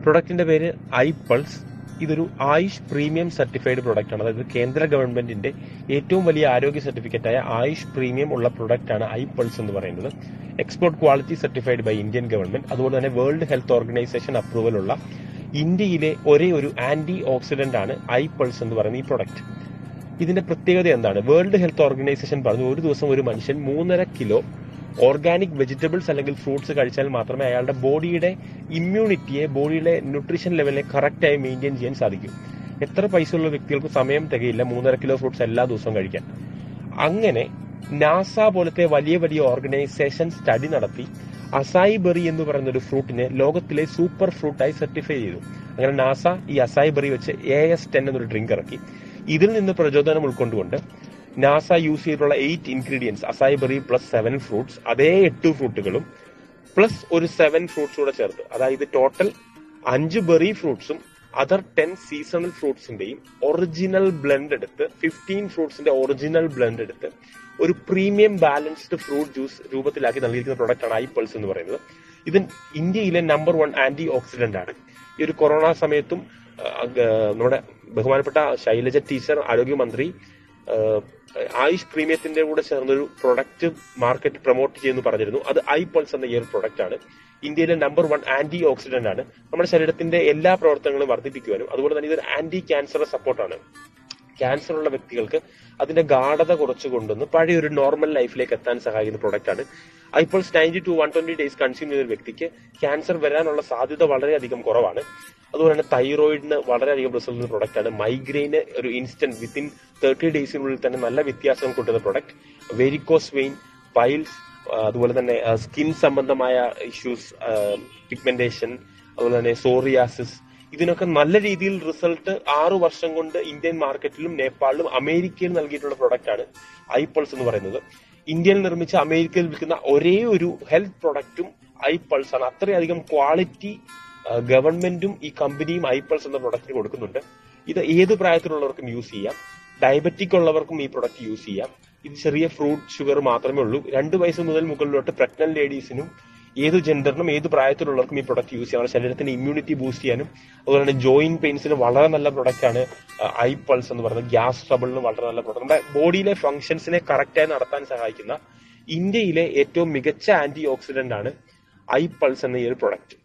പ്രൊഡക്റ്റിന്റെ പേര് I pulse. ഇതൊരു Ayush premium certified product ആണ്. അതായത് കേന്ദ്ര ഗവൺമെന്റിന്റെ ഏറ്റവും വലിയ ആരോഗ്യ സർട്ടിഫിക്കറ്റായ ആയുഷ് പ്രീമിയം ഉള്ള പ്രൊഡക്റ്റ് ആണ് ഐ പൾസ് എന്ന് പറയുന്നത്. Export quality certified by Indian government. അതുപോലെ തന്നെ വേൾഡ് ഹെൽത്ത് ഓർഗനൈസേഷൻ അപ്രൂവൽ ഉള്ള ഇന്ത്യയിലെ ഒരേ ഒരു ആന്റി ഓക്സിഡന്റ് ആണ് ഐ പൾസ് എന്ന് പറയുന്ന ഈ പ്രൊഡക്റ്റ്. ഇതിന്റെ പ്രത്യേകത എന്താണ്? വേൾഡ് ഹെൽത്ത് ഓർഗനൈസേഷൻ പറഞ്ഞു ഒരു ദിവസം ഒരു മനുഷ്യൻ 3.5 കിലോ ഓർഗാനിക് വെജിറ്റബിൾസ് അല്ലെങ്കിൽ ഫ്രൂട്ട്സ് കഴിച്ചാൽ മാത്രമേ അയാളുടെ ബോഡിയുടെ ഇമ്മ്യൂണിറ്റിയെ, ബോഡിയുടെ ന്യൂട്രീഷൻ ലെവലിനെ കറക്റ്റായി മെയിൻറ്റെയിൻ ചെയ്യാൻ സാധിക്കും. എത്ര പൈസ ഉള്ള വ്യക്തികൾക്ക് സമയം തികയില്ല 3.5 കിലോ ഫ്രൂട്ട്സ് എല്ലാ ദിവസവും കഴിക്കാൻ. അങ്ങനെ നാസ പോലത്തെ വലിയ വലിയ ഓർഗനൈസേഷൻ സ്റ്റഡി നടത്തി അസായി ബെറി എന്ന് പറയുന്ന ഒരു ഫ്രൂട്ടിനെ ലോകത്തിലെ സൂപ്പർ ഫ്രൂട്ടായി സർട്ടിഫൈ ചെയ്തു. അങ്ങനെ നാസ ഈ അസായി ബെറി വെച്ച് AS10 എന്നൊരു ഡ്രിങ്ക് ഇറക്കി. ഇതിൽ നിന്ന് പ്രചോദനം ഉൾക്കൊണ്ടുകൊണ്ട് നാസ യൂസ് ചെയ്തിട്ടുള്ള 8 ഇൻഗ്രീഡിയൻസ്, അസായി ബെറി പ്ലസ് 7 ഫ്രൂട്ട്സ്, അതേ 8 ഫ്രൂട്ടുകളും പ്ലസ് ഒരു 7 ഫ്രൂട്ട്സ് കൂടെ ചേർത്ത്, അതായത് ടോട്ടൽ 5 ബെറി ഫ്രൂട്ട്സും അതർ 10 സീസണൽ ഫ്രൂട്ട്സിന്റെയും ഒറിജിനൽ ബ്ലെൻഡ് എടുത്ത് 15 ഫ്രൂട്ട്സിന്റെ ഒറിജിനൽ ബ്ലെൻഡ് എടുത്ത് ഒരു പ്രീമിയം ബാലൻസ്ഡ് ഫ്രൂട്ട് ജ്യൂസ് രൂപത്തിലാക്കി നൽകിയിരിക്കുന്ന പ്രൊഡക്റ്റ് ആണ് ഐ പൾസ് എന്ന് പറയുന്നത്. ഇത് ഇന്ത്യയിലെ നമ്പർ 1 ആന്റി ഓക്സിഡന്റ് ആണ്. ഈ ഒരു കൊറോണ സമയത്തും നമ്മുടെ ബഹുമാനപ്പെട്ട ശൈലജ ടീച്ചർ, ആരോഗ്യമന്ത്രി, ആയുഷ് പ്രീമിയത്തിന്റെ കൂടെ ചേർന്നൊരു പ്രൊഡക്റ്റ് മാർക്കറ്റ് പ്രൊമോട്ട് ചെയ്യുന്നു പറഞ്ഞിരുന്നു. അത് ഐ പൾസ് എന്ന ഈ ഒരു പ്രൊഡക്റ്റ് ആണ്. ഇന്ത്യയിലെ നമ്പർ 1 ആന്റി ഓക്സിഡന്റ് ആണ്. നമ്മുടെ ശരീരത്തിന്റെ എല്ലാ പ്രവർത്തനങ്ങളും വർദ്ധിപ്പിക്കുവാനും അതുപോലെ തന്നെ ഇതൊരു ആന്റി ക്യാൻസർ സപ്പോർട്ടാണ്. ക്യാൻസർ ഉള്ള വ്യക്തികൾക്ക് അതിന്റെ ഗാഠത കുറച്ചു കൊണ്ടുവന്ന് പഴയ ഒരു നോർമൽ ലൈഫിലേക്ക് എത്താൻ സഹായിക്കുന്ന പ്രൊഡക്റ്റ് ആണ്. I pulse 90 to 120 days consume ചെയ്യുന്ന ഒരു വ്യക്തിക്ക് ക്യാൻസർ വരാനുള്ള സാധ്യത വളരെയധികം കുറവാണ്. അതുപോലെ തന്നെ തൈറോയിഡിന് വളരെയധികം റിസൾട്ട് ഉള്ള പ്രൊഡക്റ്റ് ആണ്. മൈഗ്രെയിന് ഒരു ഇൻസ്റ്റന്റ് വിത്തിൻ 30 ഡേയ്സിനുള്ളിൽ തന്നെ നല്ല വ്യത്യാസം കൊണ്ടുവരുന്ന പ്രൊഡക്റ്റ്. വെരിക്കോസ് വെയിൻ, പൈൽസ്, അതുപോലെ തന്നെ സ്കിൻ സംബന്ധമായ ഇഷ്യൂസ്, പിഗ്മെന്റേഷൻ, അതുപോലെ തന്നെ സോറിയാസിസ്, ഇതിനൊക്കെ നല്ല രീതിയിൽ റിസൾട്ട് 6 വർഷം കൊണ്ട് ഇന്ത്യൻ മാർക്കറ്റിലും നേപ്പാളിലും അമേരിക്കയിൽ നൽകിയിട്ടുള്ള പ്രൊഡക്റ്റ് ആണ് ഐ പൾസ് എന്ന് പറയുന്നത്. ഇന്ത്യയിൽ നിർമ്മിച്ച അമേരിക്കയിൽ വിൽക്കുന്ന ഒരേ ഒരു ഹെൽത്ത് പ്രൊഡക്റ്റും ഐ പൾസ് ആണ്. അത്രയധികം ക്വാളിറ്റി ഗവൺമെന്റും ഈ കമ്പനിയും ഐ പൾസ് എന്ന പ്രൊഡക്റ്റിന് കൊടുക്കുന്നുണ്ട്. ഇത് ഏത് പ്രായത്തിലുള്ളവർക്കും യൂസ് ചെയ്യാം. ഡയബറ്റിക് ഉള്ളവർക്കും ഈ പ്രൊഡക്റ്റ് യൂസ് ചെയ്യാം. ഇത് ചെറിയ ഫ്രൂട്ട് ഷുഗർ മാത്രമേ ഉള്ളൂ. 2 വയസ്സ് മുതൽ മുകളിലോട്ട് പ്രഗ്നന്റ് ലേഡീസിനും ഏത് ജെൻഡറിനും ഏത് പ്രായത്തിലുള്ളവർക്കും ഈ പ്രൊഡക്റ്റ് യൂസ് ചെയ്യാം. ശരീരത്തിന്റെ ഇമ്മ്യൂണിറ്റി ബൂസ്റ്റ് ചെയ്യാനും അതുപോലെ തന്നെ ജോയിന്റ് പെയിൻസിന് വളരെ നല്ല പ്രൊഡക്റ്റ് ആണ് ഐ പൾസ് എന്ന് പറയുന്നത്. ഗ്യാസ് ട്രബിളിന് വളരെ നല്ല പ്രൊഡക്റ്റ്. നമ്മുടെ ബോഡിയിലെ ഫംഗ്ഷൻസിനെ കറക്റ്റായി നടത്താൻ സഹായിക്കുന്ന ഇന്ത്യയിലെ ഏറ്റവും മികച്ച ആന്റി ഓക്സിഡന്റ് ആണ് ഐ പൾസ് എന്ന ഈ ഒരു പ്രൊഡക്റ്റ്.